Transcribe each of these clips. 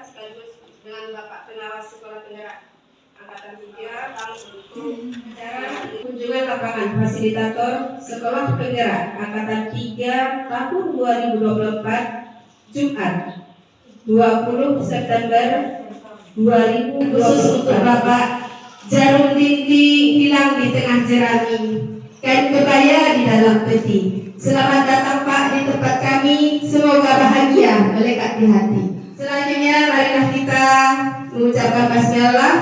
sekaligus dengan Bapak Pengawas Sekolah Penggerak Angkatan 3 untuk acara kunjungan lapangan fasilitator Sekolah Penggerak Angkatan 3 tahun 2024 Jumat 20 September 2024. Khusus untuk Bapak Jarum dinding hilang di tengah jerami, kain kebaya di dalam peti. Selamat datang Pak di tempat kami, semoga bahagia melekat di hati. Selanjutnya marilah kita mengucapkan basmalah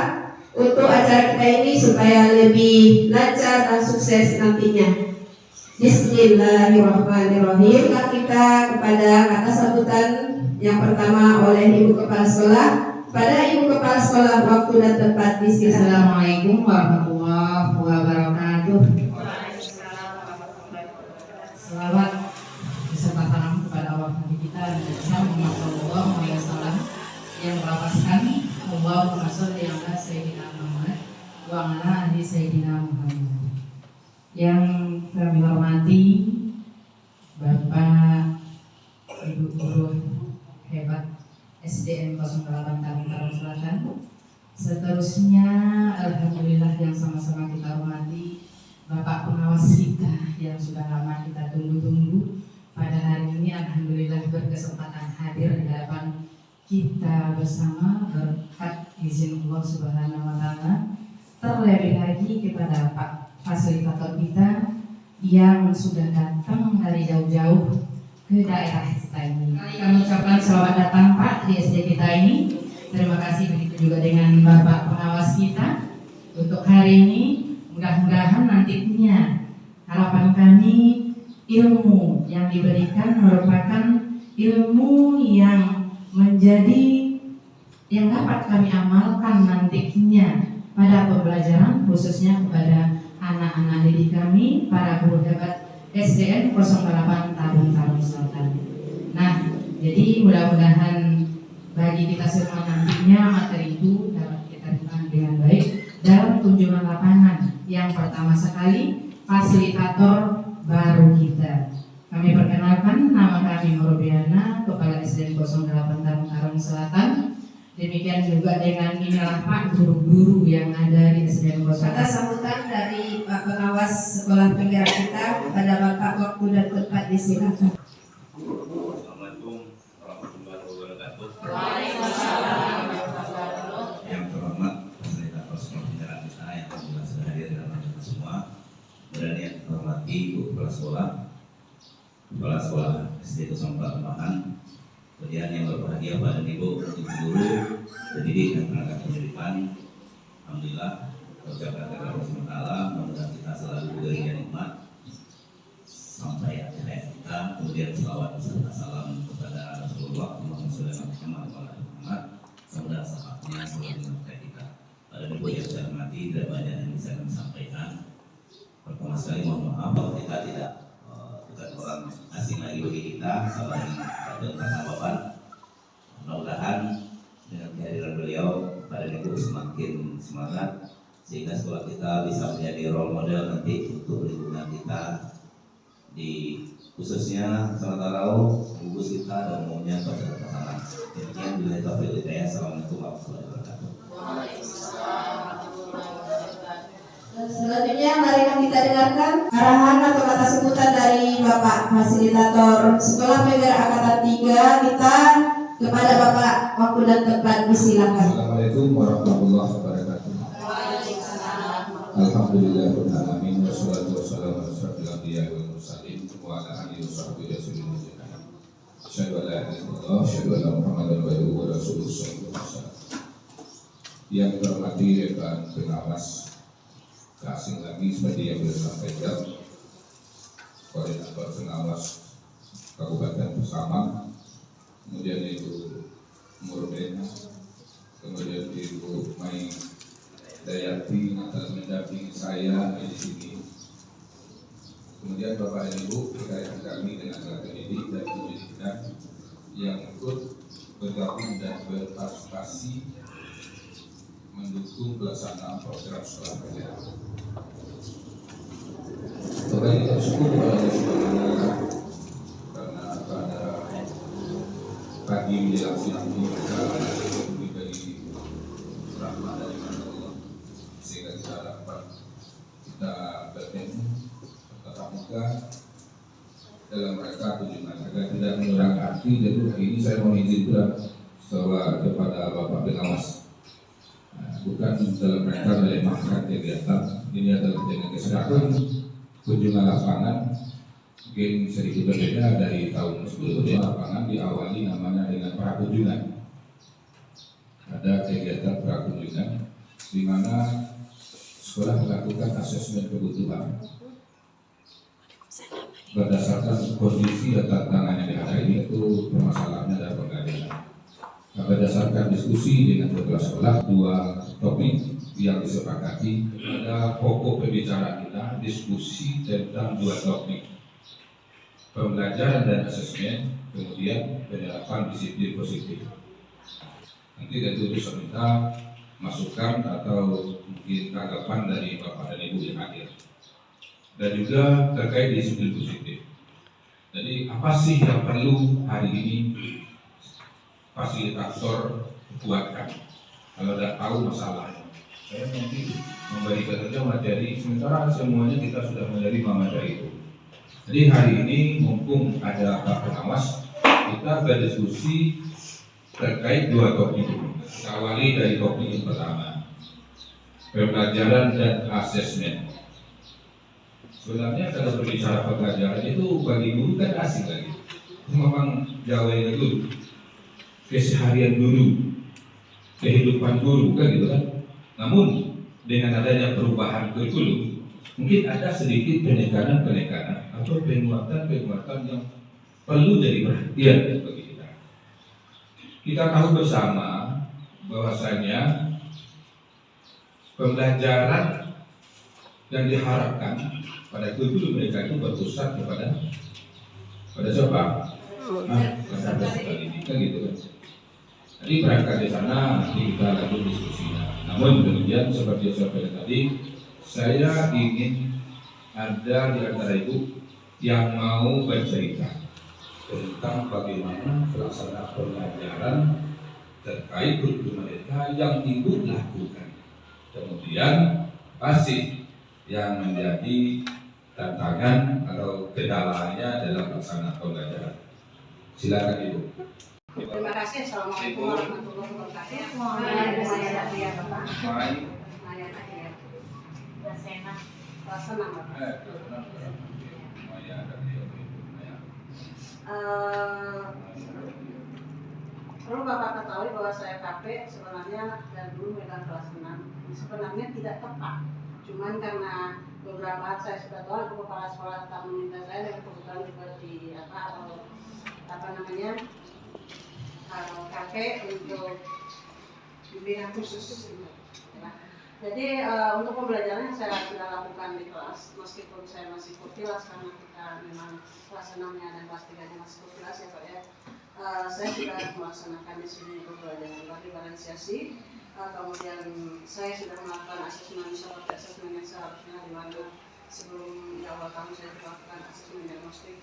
untuk acara kita ini supaya lebih lancar dan sukses nantinya. Bismillahirrahmanirrahim. Kita kepada kata sambutan yang pertama oleh Ibu Kepala Sekolah. Pada Ibu Kepala Sekolah, waktu dan tempat disilakan. Assalamualaikum warahmatullahi wabarakatuh. Selawat beserta salam kepada Allah Nabi kita Nabi Sallallahu Alaihi Wasallam yang melapaskan Allahumma sholli ala Sayyidina Muhammad wa ala ali Sayyidina Muhammad. Yang kami hormati Bapak Ibu guru hebat SDN 08 Tarung Selatan. Seterusnya alhamdulillah yang sama-sama kita hormati Bapak pengawas kita yang sudah lama kita tunggu-tunggu. Pada hari ini alhamdulillah berkesempatan hadir di hadapan kita bersama berkat izin Allah Subhanahu wa taala. Terlebih lagi kepada Pak fasilitator kita yang sudah datang dari jauh-jauh ke daerah kita ini. Kami ucapkan selamat datang Pak di SD kita ini. Terima kasih, begitu juga dengan Bapak pengawas kita. Untuk hari ini mudah-mudahan nantinya harapan kami ilmu yang diberikan merupakan ilmu yang yang dapat kami amalkan nantinya pada pembelajaran, khususnya kepada anak-anak didik kami, para guru hebat SDN 08 Tarung Selatan. Nah, jadi mudah-mudahan bagi kita semua nantinya materi itu dapat kita terima dengan baik dalam kunjungan lapangan yang pertama sekali fasilitator baru kita. Kami perkenalkan, nama kami Morobiana, Kepala SDN 08 Tarung Selatan. Demikian juga dengan inilah Pak guru-guru yang ada di SDN 08. Kata sambutan dari Pak Pengawas Sekolah Penggerak kita kepada Bapak, waktu dan tempat disilakan. Assalamualaikum warahmatullahi wabarakatuh. Waalaikumsalam. Yang terhormat fasilitator sekolah penggerak kita yang sudah hadir dalam kita semua. Dan yang terhormati Ibu Kepala Sekolah SD 04 Kemahan. Kemudian yang berbahagia pada Ibu guru, pendidik dan tenaga pendidikan. Alhamdulillah, ucapkan kepada Allah SWT, mudah-mudahan kita selalu diberi nikmat sampai akhir hayat kita. Kemudian selawat beserta salam kepada Rasulullah Muhammad Muhammad. Semoga sahabatnya selalu menyertai kita. Pada Ibu yang saya hormati, tidak banyak yang bisa kami sampaikan. Pertama sekali mohon maaf kalau kita tidak bukan orang asing lagi bagi kita, sahabat dan sahabat. Mudah-mudahan dengan kehadiran beliau pada Ibu semakin semangat sehingga sekolah kita bisa menjadi role model nanti untuk lingkungan kita di khususnya Selataro, gugus kita dan umumnya pada pasangan. Demikian bila taufiq hidayah. Assalamualaikum warahmatullahi wabarakatuh. Selanjutnya marilah kita dengarkan arahan atau kata sebutan dari Bapak fasilitator Sekolah Penggerak Angkatan 3 kita kepada Bapak, waktu dan tempat disilakan. Assalamualaikum warahmatullahi wabarakatuh. Alhamdulillahirabbil alamin wassalatu wassalamu ala asyrofil anbiya'i wal mursalin wa ala alihi washabbihi wasallam. Asyhadu an la ilaha illallah wa asyhadu anna Muhammadan abduhu wa rasuluh sallallahu alaihi wasallam. Yang terhormati rekan pengawas, tak asing lagi seperti yang beliau sampaikan, koordinator pengawas Kabupaten Pasaman, kemudian Ibu Murbena, kemudian Ibu Mai Dayati yang telah mendampingi saya di sini. Kemudian Bapak dan Ibu rekan kami dengan tenaga pendidik dan pendidikan yang ikut bergabung dan berpartisipasi mendukung pelaksanaan program sekolah penggerak. Kembali kita bersyukur kepada Allah Subhanahu wa taala karena pada pagi menjelang siang ini kita agar tidak mengurangi arti. Jadi hari ini saya mohon izin pula kepada Bapak Pengawas, bukan dalam rangka melemahkan kegiatan, ini adalah dengan kesadaran kunjungan lapangan. Mungkin sedikit berbeda dari tahun sebelumnya. Lapangan diawali namanya dengan prakunjungan. Ada kegiatan prakunjungan di mana sekolah melakukan asesmen kebutuhan berdasarkan kondisi dan tantangan yang dihadapi, itu permasalahannya dan pengkajian. Berdasarkan diskusi dengan kepala sekolah, 2 topik yang disepakati. Ada pokok pembicaraan kita, diskusi tentang 2 topik, pembelajaran dan asesmen, kemudian penerapan disiplin positif. Nanti tentu bisa minta masukan atau mungkin tanggapan dari Bapak dan Ibu yang hadir. Dan juga terkait disiplin positif. Jadi apa sih yang perlu hari ini fasilitator kuatkan? Kalau tidak tahu masalahnya, saya nanti memberikan saja materi, sementara semuanya kita sudah menerima materi itu. Jadi hari ini mumpung ada Pak Pengawas, kita berdiskusi terkait 2 topik ini. Kita awali dari topik yang pertama, pembelajaran dan asesmen. Sebenarnya kalau berbicara pembelajaran itu bagi guru kan asing lagi. Itu memang Jawa dulu, keseharian guru, kehidupan guru kan gitu kan. Namun dengan adanya perubahan kurikulum, mungkin ada sedikit penekanan atau penguatan yang perlu jadi perhatian bagi kita. Kita tahu bersama bahwasanya pembelajaran yang diharapkan pada kurikulum mereka itu berpusat pada siapa? Pada pendidikan gitu kan. Jadi berangkat di sana nanti kita lanjut diskusinya. Namun demikian seperti yang saya sampaikan tadi, saya ingin ada di antara ibu yang mau bercerita tentang bagaimana pelaksanaan pembelajaran terkait kurikulum mereka yang ibu lakukan. Kemudian pasti yang menjadi tantangan atau kendalanya dalam pelaksanaan pembelajaran. Silakan Ibu. Terima kasih. Assalamualaikum warahmatullahi wabarakatuh. Perlu Bapak ketahui bahwa saya KP sebenarnya dan dulu megang kelas 6 sebenarnya tidak tepat. Cuman karena beberapa hal saya sudah tahu, kepala sekolah tetap meminta saya, dan kebetulan juga di kakek untuk pembinaan khusus. Jadi untuk pembelajaran yang saya sudah lakukan di kelas, meskipun saya masih kurtilas karena kita memang kelas 6-nya dan kelas 3-nya masih kurtilas ya Pak ya. Saya sudah melaksanakan di sini pembelajaran diferensiasi. Kemudian saya sudah melakukan asesmen seperti asesmen yang seharusnya, di mana sebelum di awal tahun saya melakukan asesmen diagnostik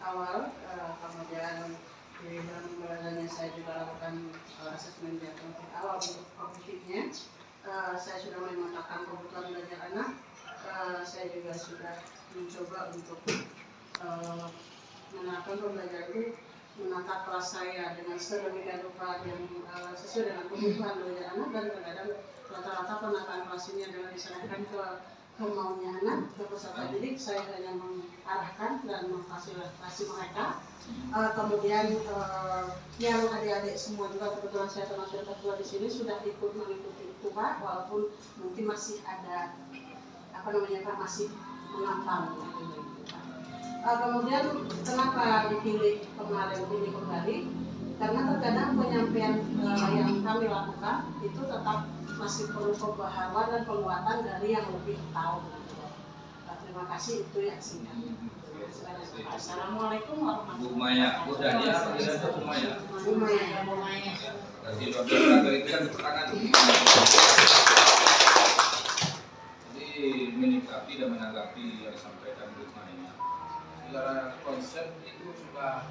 awal, kemudian di dalam pembelajarannya saya juga lakukan asesmen diagnostik awal untuk kognitifnya. Saya sudah memetakan kebutuhan belajar anak. Saya juga sudah mencoba untuk menerapkan pembelajaran itu, menata kelas saya dengan sedemikian rupa yang sesuai dengan kebutuhan belajar anak, dan terkadang rata-rata penataan kelas ini adalah diserahkan ke maunya anak, ke peserta didik. Saya hanya mengarahkan dan memfasilitasi mereka. Kemudian yang adik-adik semua juga, kebetulan saya termasuk ketua di sini, sudah ikut mengikuti itu Pak, walaupun mungkin masih ada masih menantang. Kemudian kenapa dipilih kemarin ini kembali? Karena terkadang penyampaian yang kami lakukan itu tetap masih perlu pembaharuan dan penguatan dari yang lebih tahu. Terima kasih, itu yang singkatnya. Assalamualaikum warahmatullahi wabarakatuh. Bu Maya, Bu Dania, Bu Maya. Bu Maya. Kasih doa dari kita keterangan. Jadi menyikapi dan menanggapi yang disampaikan Bu Maya. Secara konsep itu sudah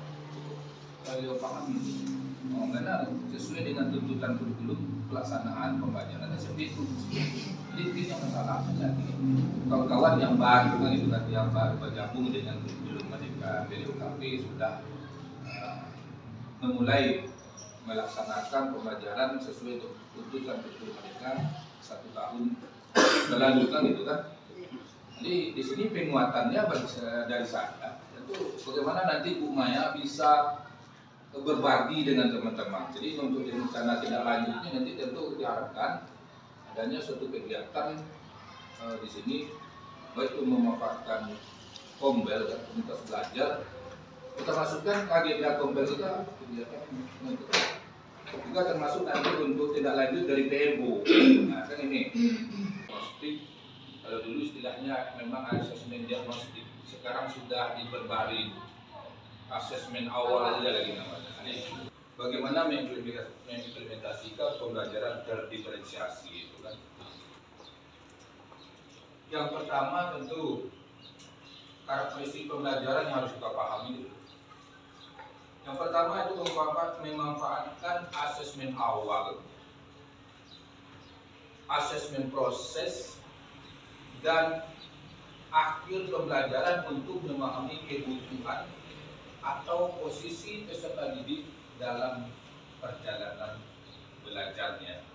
beliau pahami. Karena sesuai dengan tuntutan kurikulum pelaksanaan pembelajaran seperti itu. Jadi tidak masalahnya lagi. Kawan-kawan yang baru kan itu kan yang baru bergabung dengan kurikulum mereka BLUKP sudah memulai melaksanakan pembelajaran sesuai tuntutan guru mereka 1 tahun berlanjut gitu kan. Jadi di sini penguatannya dari saya itu bagaimana nanti Bu Maya bisa berbagi dengan teman-teman. Jadi untuk rencana tindak lanjutnya nanti tentu diharapkan adanya suatu kegiatan di sini baik itu memanfaatkan Kombel dan komunitas belajar. Kita masukkan agenda Kombel kita kegiatan juga termasuk nanti untuk tindak lanjut dari PMO. Nah kan ini diagnostik, kalau dulu istilahnya memang asesmen diagnostik, sekarang sudah diperbarui asesmen awal aja lagi namanya. Ini bagaimana mengimplementasikan pembelajaran terdiferensiasi itu kan. Yang pertama tentu karakteristik pembelajaran yang harus kita pahami dulu. Yang pertama itu memanfaatkan asesmen awal, asesmen proses, dan akhir pembelajaran untuk memahami kebutuhan atau posisi peserta didik dalam perjalanan belajarnya.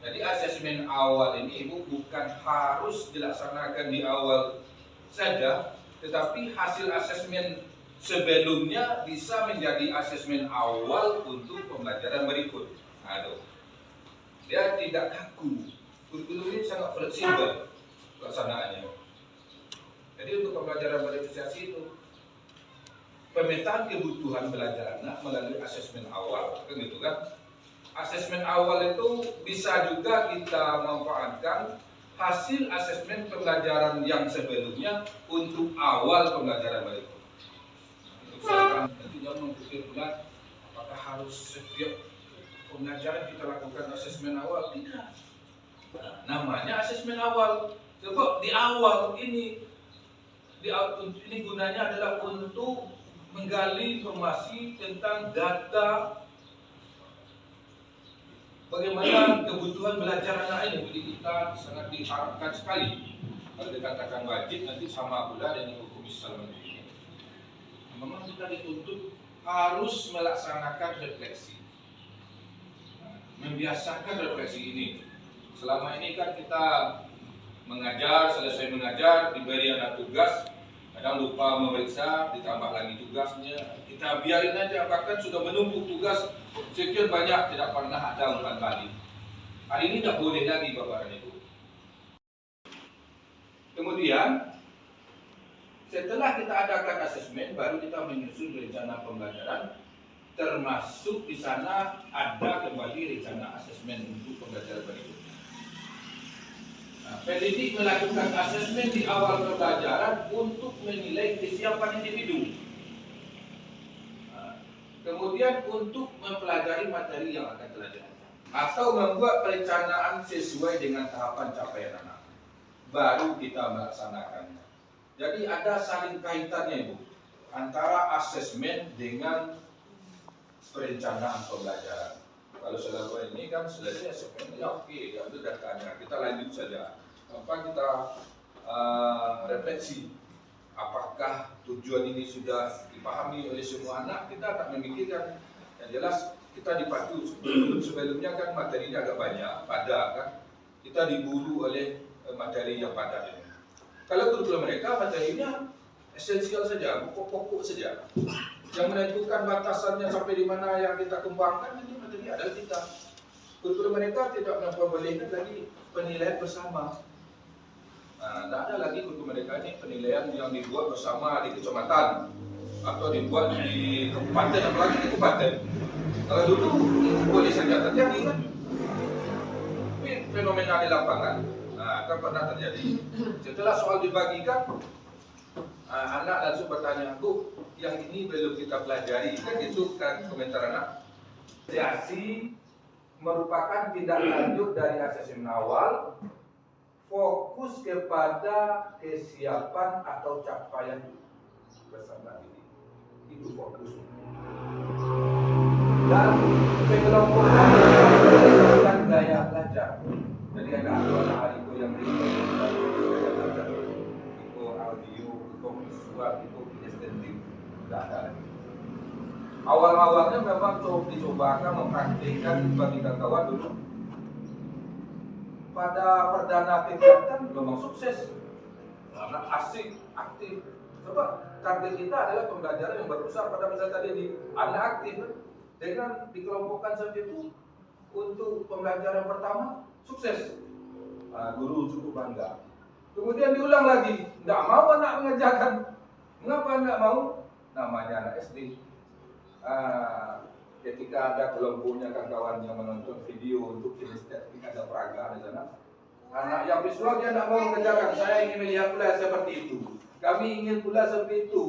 Jadi asesmen awal ini Ibu bukan harus dilaksanakan di awal saja, tetapi hasil asesmen sebelumnya bisa menjadi asesmen awal untuk pembelajaran berikut. Aduh, dia tidak kaku. Kurikulum ini sangat fleksibel pelaksanaannya. Jadi untuk pembelajaran bervariasi itu pemetaan kebutuhan belajar anak melalui asesmen awal, kan gitu kan? Asesmen awal itu bisa juga kita manfaatkan hasil asesmen pembelajaran yang sebelumnya untuk awal pembelajaran berikut. Untuk sekarang nanti jangan memikir bulan apakah harus setiap pembelajaran kita lakukan asesmen awal? Tidak. Nah, namanya asesmen awal. Sebab di awal ini gunanya adalah untuk menggali informasi tentang data bagaimana kebutuhan belajar anak ini. Jadi kita sangat diharapkan sekali. Kalau dikatakan wajib nanti sama pula dengan hukum Islam ini. Memang kita dituntut harus melaksanakan refleksi, membiasakan refleksi ini. Selama ini kan kita mengajar, selesai mengajar, diberi anak tugas, kadang lupa memeriksa, ditambah lagi tugasnya, kita biarin aja, bahkan sudah menumpuk tugas sekian banyak, tidak pernah ada umpan balik. Hari ini tidak boleh lagi Bapak dan Ibu. Kemudian setelah kita adakan asesmen, baru kita menyusun rencana pembelajaran, termasuk di sana ada kembali rencana asesmen untuk pembelajaran berikutnya. Nah, pendidik melakukan asesmen di awal pembelajaran untuk menilai kesiapan individu. Nah, kemudian untuk mempelajari materi yang akan dipelajari atau membuat perencanaan sesuai dengan tahapan capaian anak. Baru kita melaksanakannya. Jadi ada saling kaitannya Ibu antara asesmen dengan perencanaan pembelajaran. Kalau selama ini kan selesai asesmennya oke, diambil datanya, kita lanjut saja. Apa kita refleksi, apakah tujuan ini sudah dipahami oleh semua anak? Kita tak memikirkan. Yang jelas kita dipacu. Sebelumnya kan materinya agak banyak, padat kan. Kita diburu oleh materi yang padat ini. Kalau kurikulum mereka materinya esensial saja, pokok-pokok saja. Yang menentukan batasannya sampai di mana yang kita kembangkan ini materi adalah kita. Kurikulum mereka tidak memperbolehkan lagi penilaian bersama. Nah, tidak ada lagi kurikulum mereka ini penilaian yang dibuat bersama di kecamatan atau dibuat di kabupaten, apalagi di kabupaten. Kalau dulu boleh saja terjadi kan, tapi fenomena di lapangan, akan pernah terjadi. Setelah soal dibagikan, anak langsung bertanya, Bu, yang ini belum kita pelajari, kan itu kan komentar anak. Asesiasi merupakan tindak lanjut dari asesmen awal, fokus kepada kesiapan atau capaian bersama ini. Itu fokus. Dan pengelompokan berdasarkan gaya belajar. Jadi ada anak Ariko yang gaya belajar, Ariko audio, Ariko visual, Ariko kinestetik, tidak ada lagi. Awal-awalnya memang dicobakan mempraktikkan bagi kawan dulu. Pada perdana kegiatan memang sukses, karena asik, aktif. Sebab target kita adalah pembelajaran yang berusaha pada masa tadi di anak aktif dengan dikelompokkan saja itu untuk pembelajaran pertama sukses. Guru cukup bangga. Kemudian diulang lagi, tidak mau anak mengerjakan. Mengapa tidak mau? Namanya anak SD. Ketika ada kelompoknya kawan yang menonton video untuk jenis teknik ada peraga di sana, anak yang visual dia tidak mau mengerjakan. Saya ingin melihat pula seperti itu. Kami ingin pula seperti itu.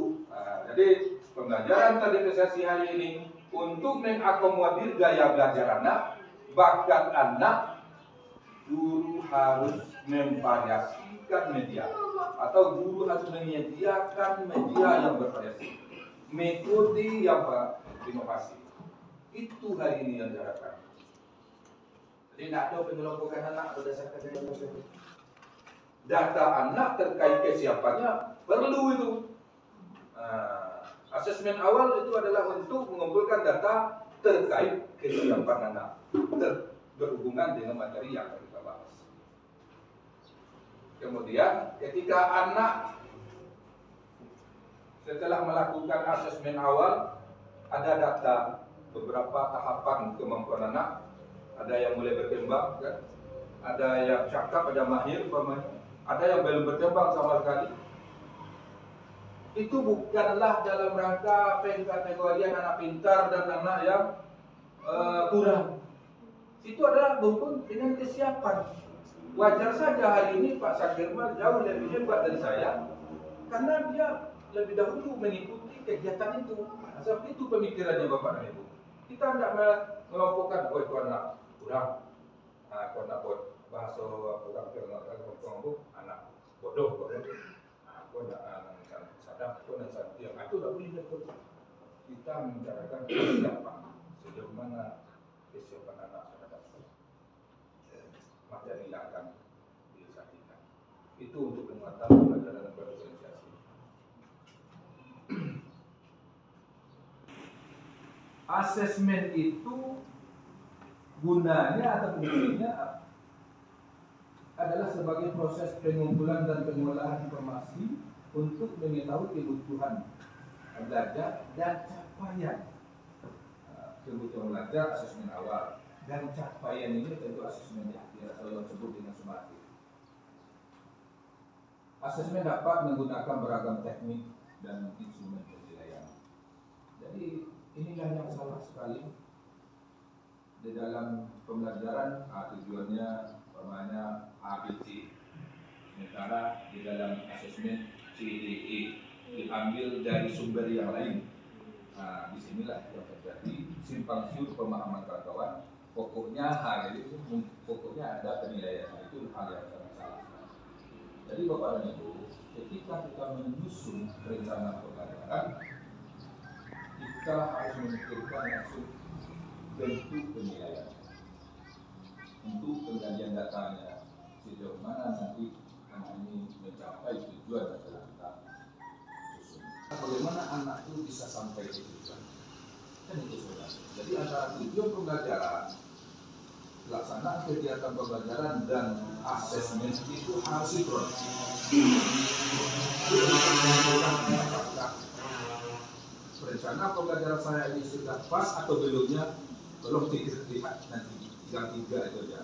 Jadi pembelajaran terdiversifikasi hari ini untuk mengakomodir gaya belajar anak, bakat anak, guru harus memvariasikan media atau guru harus menyediakan media yang bervariasi, metode yang inovasi. Itu hari ini yang diharapkan. Jadi tidak ada pengelompokan anak berdasarkan data anak terkait kesiapannya perlu itu. Asesmen awal itu adalah untuk mengumpulkan data terkait kesiapan anak berhubungan dengan materi yang akan kita bahas. Kemudian ketika anak setelah melakukan asesmen awal, ada data beberapa tahapan kemampuan anak, ada yang mulai berkembang, kan? Ada yang cakap, ada mahir, ada yang belum berkembang sama sekali. Itu bukanlah dalam rangka pengkategorian anak pintar dan anak yang kurang. Itu adalah berhubung dengan kesiapan. Wajar saja hari ini Pak Sakirmal jauh lebih hebat dari saya, karena dia lebih dahulu mengikuti kegiatan itu. Seperti itu pemikirannya Bapak dan Ibu. Kita tidak mengelompokkan, oh itu anak kurang, aku anak bahasa kurang kelompok anak bodoh, aku anak sadar, aku anak santiang. Itu tidak boleh betul. Kita membicarakan kesiapan, sejauh mana kesiapan anak terhadap materi yang akan disajikan. Itu untuk penguatan pembelajaran berorganisasi. Asesmen itu gunanya atau fungsinya adalah sebagai proses pengumpulan dan pengolahan informasi untuk mengetahui kebutuhan belajar dan capaian kebutuhan belajar. Asesmen awal dan capaian ini tentu asesmen di akhir atau yang disebut dengan sumatif. Asesmen dapat menggunakan beragam teknik dan instrumen penilaian. Jadi inilah yang salah sekali di dalam pembelajaran. Tujuannya namanya ABC, sementara di dalam asesmen CDE diambil dari sumber yang lain. Disinilah yang terjadi simpang siur pemahaman kawan-kawan. Pokoknya hari ini pokoknya ada penilaian, itu hal yang sangat salah. Jadi Bapak dan Ibu, ketika kita menyusun rencana pembelajaran, kita harus memikirkan langsung bentuk penilaian, untuk pengkajian datanya, sejauh mana nanti anak ini mencapai tujuan yang telah kita susun. Bagaimana anak itu bisa sampai ke tujuan? Kan itu saudara. Jadi antara tujuan pembelajaran, pelaksanaan kegiatan pembelajaran dan asesmen itu harus sinkron. Rencana pembelajaran saya ini sudah pas atau belumnya, tolong lihat nanti yang 3 itu aja.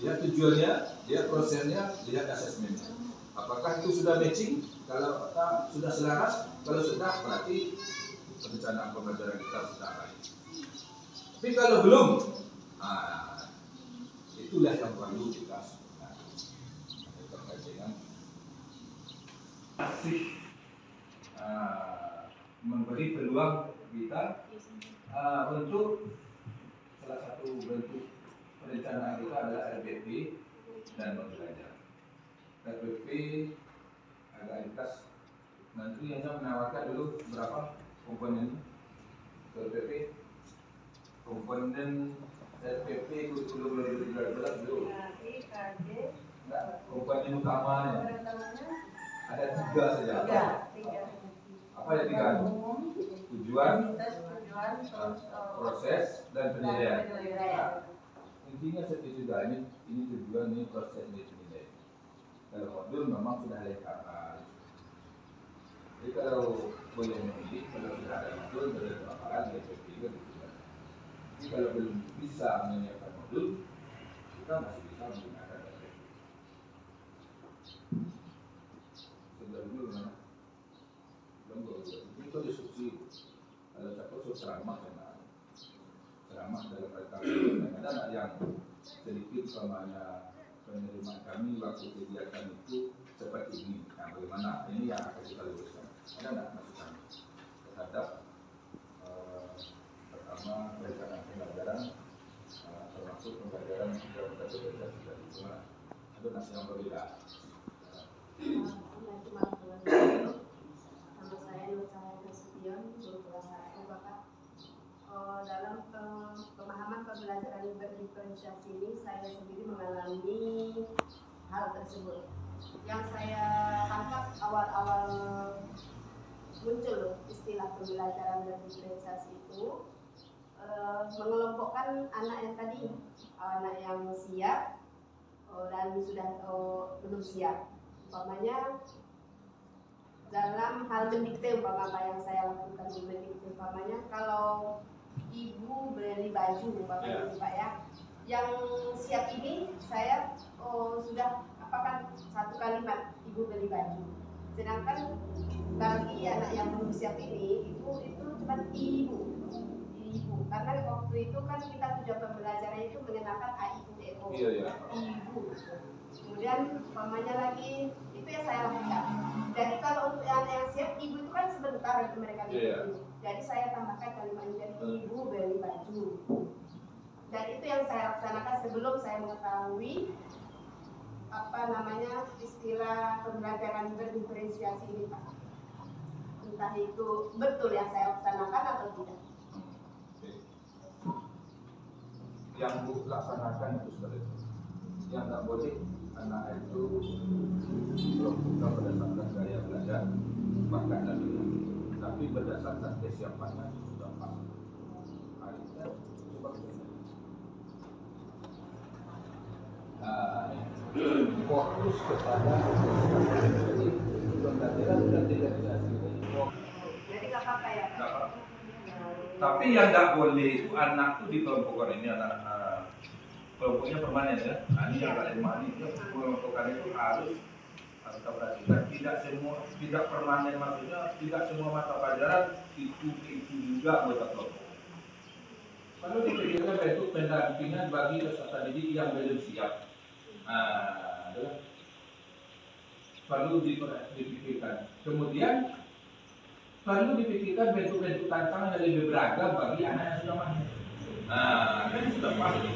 Lihat tujuannya, lihat prosesnya, lihat asesmennya. Apakah itu sudah matching? Kalau sudah selaras, kalau sudah berarti perencanaan pembelajaran kita sudah baik. Tapi kalau belum, itulah yang perlu kita sebutkan. Terkait dengan memberi peluang kita untuk salah satu bentuk perencanaan kita adalah RPP dan belajar. RPP agak ringkas. Nanti hanya menawarkan dulu berapa komponen RPP. Komponen RPP kurikulum 2013 dulu. Komponen utamanya ada 3 saja. Apa ya 3? Tujuan, pengajuan, terus proses dan penilaian. penilaian. Intinya seperti itu, ini tujuan ini proses penilaian. Kalau modul memang sudah lengkap. Jadi kalau boleh memilih, kalau sudah ada modul boleh berapa lagi tiga gitu. Tapi kalau belum bisa menyiapkan modul, kita masih bisa menggunakan baterai. Sebelah dulu mana? Belum itu disubsidi. Kalau cakap ceramah ceramah dalam rangka ada yang sedikit umpamanya penerimaan kami waktu kegiatan itu seperti ini. Nah, bagaimana? Ini yang akan kita luruskan. Ada nggak masukan terhadap pertama perencanaan pembelajaran termasuk pembelajaran dalam kategori dan lingkungan? Ada nasi yang berbeda. Nama saya Nur Cahaya Nasution, guru kelas 1 Bapak. Dalam pemahaman pembelajaran berdiferensiasi ini, saya sendiri mengalami hal tersebut. Yang saya tangkap awal-awal muncul istilah pembelajaran berdiferensiasi itu mengelompokkan anak yang tadi, anak yang siap dan sudah belum siap. Umpamanya dalam hal mendikte, umpama apa yang saya lakukan di mendikte, umpamanya kalau ibu beli baju, umpamanya Pak ya, yang siap ini saya sudah apakan satu kalimat ibu beli baju, sedangkan bagi anak yang belum siap ini itu cuma ibu, karena waktu itu kan kita tujuan pembelajaran itu mengenalkan ibu, ibu. Kemudian umpamanya lagi itu yang saya lakukan. Jadi kalau untuk anak yang siap, ibu itu kan sebentar mereka itu. Jadi saya tambahkan kalimatnya ibu beli baju. Dan itu yang saya laksanakan sebelum saya mengetahui istilah pembelajaran berdiferensiasi ini, Pak. Entah itu betul yang saya laksanakan atau tidak. Yang Bu laksanakan itu seperti itu. Yang nggak boleh anak itu dilakukan berdasarkan gaya belajar bahkan dan tapi berdasarkan kesiapannya sudah pas. Akhirnya seperti itu. Fokus kepada jadi pembelajaran sudah tidak bisa Jadi nggak apa-apa ya. Tapi yang nggak boleh itu anak itu dikelompokkan ini anak kelompoknya permanen ya. Ini yang agak lemah ini kelompokkan itu harus kita perhatikan tidak permanen, maksudnya tidak semua mata pelajaran itu juga anggota kelompok. Kalau dipikirkan bentuk pendampingan bagi peserta didik yang belum siap, perlu dipikirkan. Kemudian perlu dipikirkan bentuk-bentuk tantangan yang lebih beragam bagi anak yang sudah mampu. Kan sudah pasti.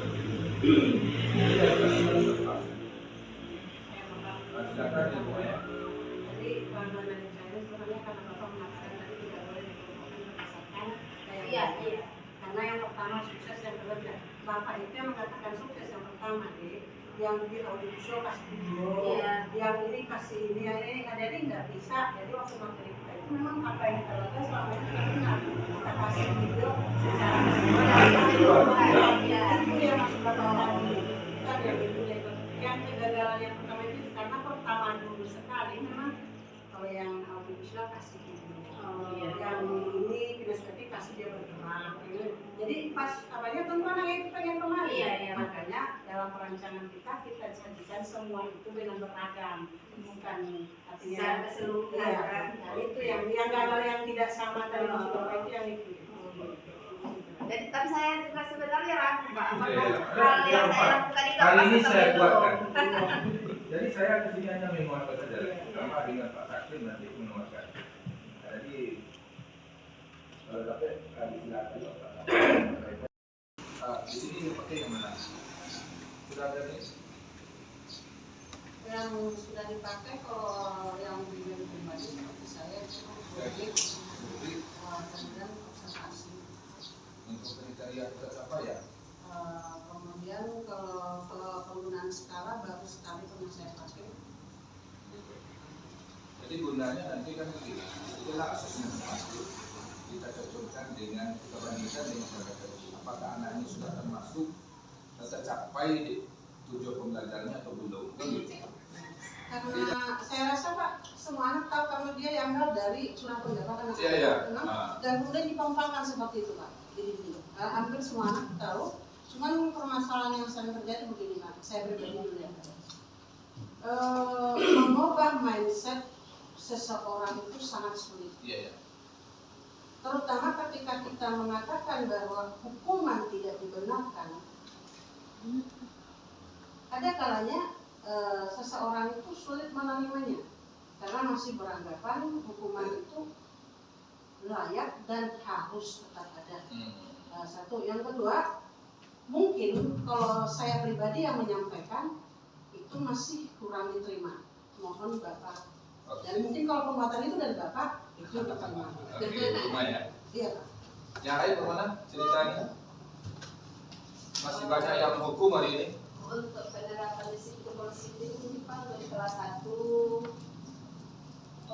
Silakan ibu ya. Jadi pandangan saya sebenarnya karena Bapak mengatakan tadi tidak boleh dikelompokkan berdasarkan gaya belajar. Karena yang pertama sukses, yang kedua tidak. Bapak itu yang mengatakan sukses yang pertama, yang di audiovisual kasih video, yang ini kasih ini, yang ini jadi nggak bisa. Jadi waktu materi kita itu memang apa yang kita lakukan selama ini kita benar. Kita kasih video secara keseluruhan. Itu yang masuk Bapak tadi. Bukan yang itu yang kegagalan yang pertama itu karena pertama dulu sekali memang kalau yang audiovisual kasih video, yang ini kinestetik kasih dia bergerak. Jadi pas apanya tentu anak itu pengen kemari. Makanya dalam perancangan kita sajikan semua itu dengan beragam, bukan artinya keseluruhan. Itu yang gagal yang tidak sama tadi maksud Bapak itu yang itu. Jadi tapi saya juga sebenarnya ragu Pak, apakah hal yang saya lakukan itu kali ini saya kuatkan. Jadi saya kesini hanya menguatkan saja, sama dengan Pak Sakti nanti menguatkan. Jadi kalau dapat silakan Pak. Di sini dipakai yang mana? Sudah ada nih? Yang sudah dipakai kalau yang pribadi seperti saya itu kemudian observasi. Untuk kriteria apa ya? Kemudian kalau penggunaan skala baru sekali pernah saya pakai. Jadi gunanya nanti kan begini, itulah asesmen kita cocokkan dengan kebandingkan dengan harga itu. Apakah anak ini sudah termasuk tercapai tujuan pembelajarannya atau belum? Begitu. Karena saya rasa Pak, semua anak tahu kalau dia diambil dari surat pendapatan anak Iya. dan kemudian dipompangkan seperti itu Pak. Jadi hampir semua anak tahu. Cuman permasalahan yang sering terjadi begini Pak, saya pribadi dulu ya. Mengubah mindset seseorang itu sangat sulit. Iya. Terutama ketika kita mengatakan bahwa hukuman tidak dibenarkan. Ada kalanya seseorang itu sulit menerimanya karena masih beranggapan hukuman itu layak dan harus tetap ada. Satu, yang kedua, mungkin kalau saya pribadi yang menyampaikan itu masih kurang diterima. Mohon Bapak. Dan mungkin kalau pembuatan itu dari Bapak itu diterima. Ya. Iya Pak. Yang lain bagaimana ceritanya? Masih banyak yang menghukum hari ini. Untuk penerapan disiplin positif ini Pak dari kelas 1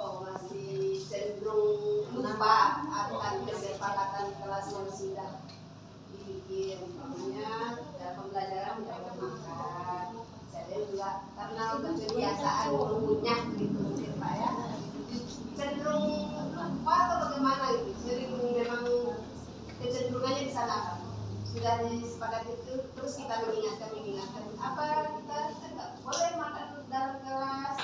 masih cenderung lupa akan kesepakatan kelas yang sudah dibikin. Makanya dalam pembelajaran tidak makan. Jadi juga karena udah kebiasaan ngunyah gitu mungkin Pak ya. Cenderung lupa atau bagaimana gitu. Sering memang kecenderungannya di sana Pak. Sudah disepakati itu terus kita mengingatkan apa kita enggak boleh makan dalam kelas,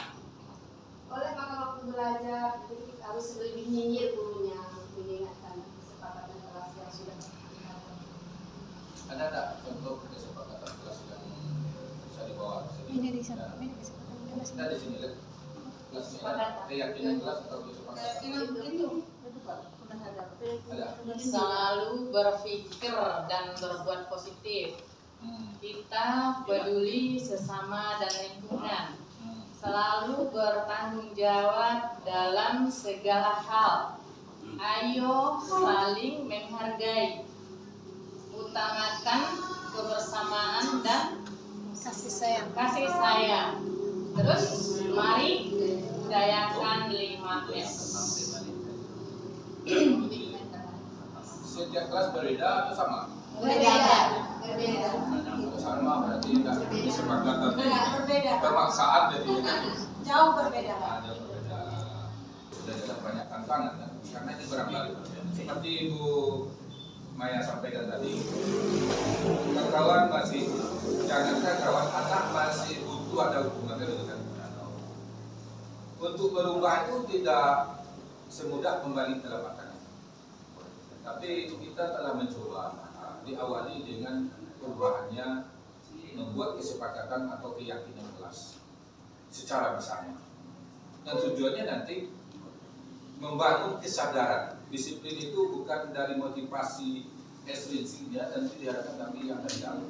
boleh makan waktu belajar, jadi harus lebih nyinyir gurunya mengingatkan kesepakatan kelas yang sudah disepakati. Ada tak contoh kesepakatan kelas yang bisa dibawa? Ini di sana. Kita di sini lihat kelasnya ada keyakinan kelas atau kesepakatan? Itu Pak, pernah ada. Selalu berpikir dan berbuat positif. Kita peduli sesama dan lingkungan. Selalu bertanggung jawab dalam segala hal. Ayo saling menghargai. Utamakan kebersamaan dan Kasih sayang. Terus mari budayakan 5M. Setiap kelas berbeda atau sama? Berbeda. Sama berarti tidak kesepakatan. Berbeda. Pemaksaan jadi Jauh berbeda Pak. ada berbeda. Sudah ada banyak tantangan kan? Karena ini barangkali seperti Ibu Maya sampaikan tadi, kawan masih jangankan kawan anak masih butuh ada hubungan dengan untuk berubah itu tidak semudah kembali ke lapangan. Tapi kita telah mencoba diawali dengan perubahannya membuat kesepakatan atau keyakinan kelas secara bersama. Dan tujuannya nanti membangun kesadaran. Disiplin itu bukan dari motivasi esensinya dan diharapkan tapi yang dari dalam.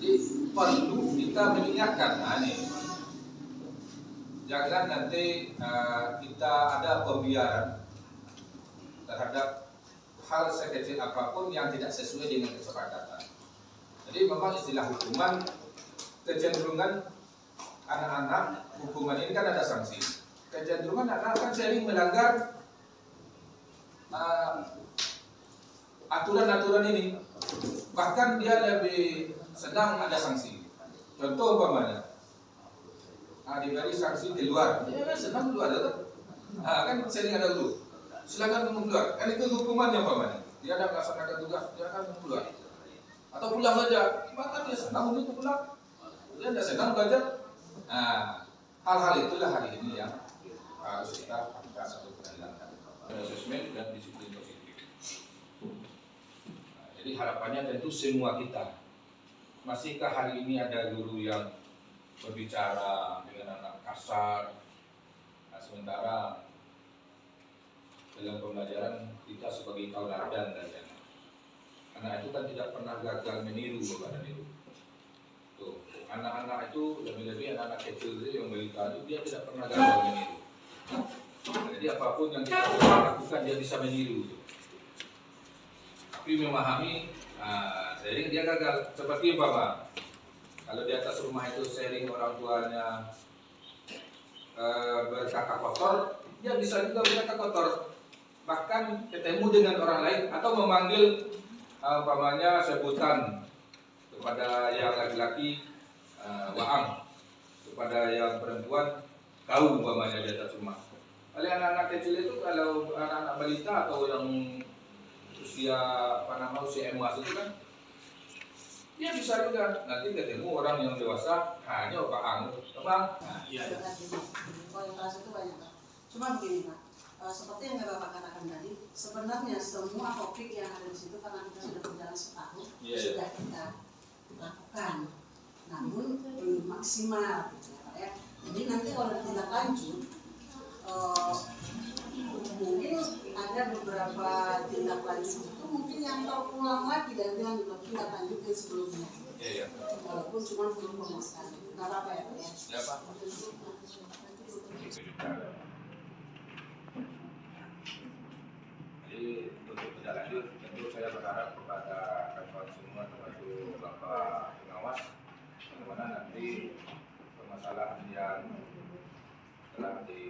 Jadi perlu kita mengingatkan, jangan nanti kita ada pembiaran terhadap hal sekecil apapun yang tidak sesuai dengan kesepakatan. Jadi memang istilah hukuman kecenderungan anak-anak hukuman ini kan ada sanksi. Kecenderungan anak-anak kan sering melanggar aturan-aturan ini, bahkan dia lebih senang ada sanksi. Contoh umpamanya, diberi sanksi di luar, dia senang keluar, kan sering ada dulu. Silakan kamu keluar, kan itu hukumannya umpamanya. Dia ada melaksanakan tugas, dia akan keluar. Atau pulang saja, maka dia senang untuk pulang. Dia tidak senang belajar. Hal-hal itulah hari ini yang harus kita lakukan atau kita hilangkan. Asesmen dan disiplin positif. Jadi harapannya tentu semua kita. Masihkah hari ini ada guru yang berbicara dengan anak kasar? Sementara dalam pembelajaran kita sebagai tauladan dan anak itu kan tidak pernah gagal meniru kepada niru. Tuh, anak-anak itu lebih-lebih anak-anak kecil itu yang balita itu dia tidak pernah gagal meniru. Jadi apapun yang kita lakukan dia bisa meniru. Tapi memahami, sering dia gagal. Seperti umpama, kalau di atas rumah itu sering orang tuanya berkata kotor, dia bisa juga berkata kotor. bahkan ketemu dengan orang lain atau memanggil umpamanya sebutan kepada yang laki-laki waang, kepada yang perempuan kau umpamanya di atas rumah. Oleh anak-anak kecil itu, kalau anak-anak balita atau yang usia usia emas itu kan, dia bisa juga nanti ketemu orang yang dewasa hanya Pak Ang, Bang. Iya. Kalau yang kelas itu banyak Pak. Cuma begini Pak, seperti yang Bapak katakan tadi, sebenarnya semua topik yang ada di situ karena kita sudah berjalan setahun, sudah kita lakukan, namun belum maksimal, gitu ya Pak ya. Jadi nanti kalau tindak lanjut, mungkin ada beberapa tindak lanjut itu mungkin yang terulang lagi dan yang tindak lanjut yang sebelumnya. Iya. Walaupun cuma belum memuaskan. Nggak apa-apa ya Pak ya. Ya Pak. Jadi untuk tindak lanjut tentu saya berharap kepada kawan semua termasuk Bapak pengawas, bagaimana nanti permasalahan yang telah di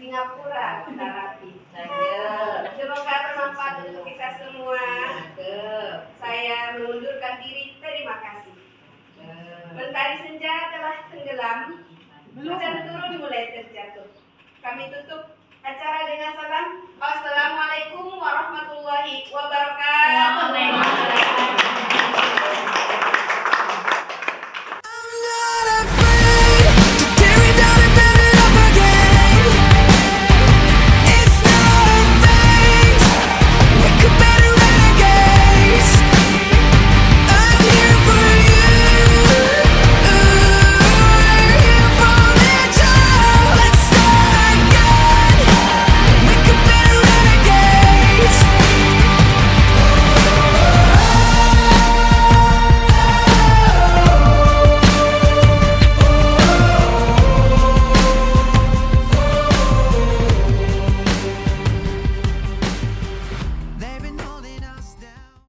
Singapura kita latih saja. Semoga bermanfaat untuk kita semua. Saya mengundurkan diri. Terima kasih. Mentari senja telah tenggelam, hujan turun mulai terjatuh. Kami tutup acara dengan salam. Assalamualaikum warahmatullahi wabarakatuh.